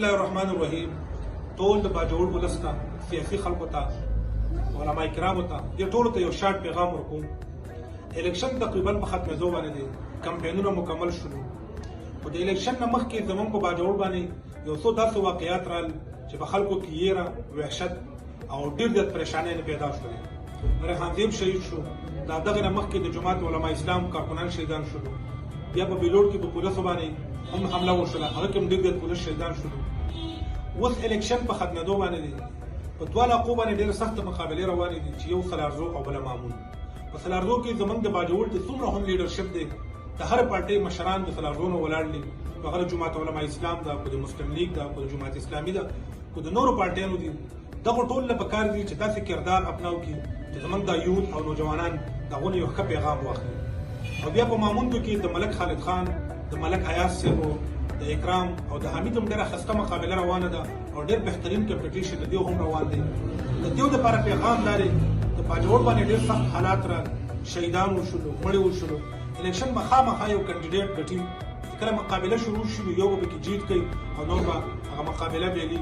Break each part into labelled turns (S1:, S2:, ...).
S1: الله الرحمن الرحیم. ټول د باجوړ ولس ته، سیاسي خلکو ته، علما کرامو ته، دې ټولو ته یو شارټ پیغام ورکوم. الیکشن تقریبا په ختمېدو باندې دی، کمپینونه مکمل شول، خو د الیکشن نه مخکې زموږ په باجوړ باندې یو څو داسې واقعیات رال چې په خلکو کې یېره، وحشت او ډېر زیات پریشانۍ پیدا شولې. ریحانزیب شهید شو، د دغه نه مخکې د جماعت علما اسلام کارکنان شهیدان شولو، بیا په بیلوړ کې په پولیسو باندې هم حمله وشوله، هغه کې هم ډېر زیات پولیس شهیدان شولو. اوس الیکشن په ختمېدو باندې دی، په دوه علاقو باندې ډېرې سخته مقابلې روانې دي چې یو سلارزو او بله مامون. په سلارزو کې زموږ د باجوړ د څومره هم لیډرشپ دی، د هر پارټۍ مشران د سلارزو نه ولاړ دي، هغه د جماعت علما اسلام ده، که د مسلم لیگ ده، که د جماعت اسلامي ده، که د نورو پارټیانو دي. دغو ټولو له پکار دي چې داسې کردار اپناو کړي چې زموږ دا یوت او نوجوانان د هغو نه یو ښه پیغام واخلي. او بیا په ماموندو کې د ملک خالد خان، د ملک ایاز صاحبو، د اکرام او د حمید هم ډېره ښایسته مقابله روانه ده او ډېر بهترین کمپټیشن د دې هم روان دی. د دې دپاره پیغام دا دی، د باجوړ باندې ډېر سخت حالات را، شهیدان وشولو، مړي وشولو. الیکشن به خامخا یو کینډیډیټ ګټي، کله مقابله شروع شي نو یو به پکې جیت کوي او نور به هغه مقابله بېلي.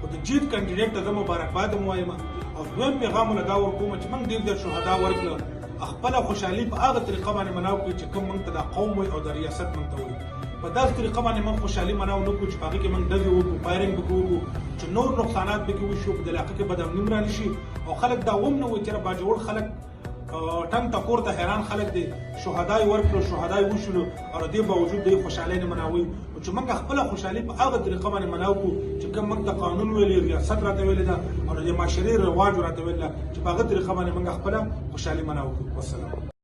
S1: خو د جیت کینډیډیټ ته زه مبارکباد هم وایم او دویم پیغام له دا ورکوم چې موږ ډېر زیات شهدا ورکړه، خپله خوشحالي په هغه طریقه باندې مناو کړي چې کوم موږ ته دا قوم وایي او د ریاست موږ ته وایي. په داسې طریقه باندې موږ خوشحالي مناو نه کړو چې په هغې کې موږ ډزې وکړو، فایرنګ به وکړو، چې نور نقصانات به کې وشي، په دې علاقه کې بدامني هم رانه شي او خلک دا هم نه وایي چې باجوړ خلک ټنګ ټکور ته حیران خلک دي، شهدا یې ورکړو، شهدا یې وشولو او د دې باوجود د خوشحالۍ نه مناوي. چې موږ خپله خوشحالي په هغه طریقه باندې مناو کړو چې کوم موږ ته قانون ویلي، ریاست راته ویلې ده او د معاشرې رواج راته ویل ده چې په هغه طریقه باندې موږ خپله خوشحالي مناو کړو. والسلام.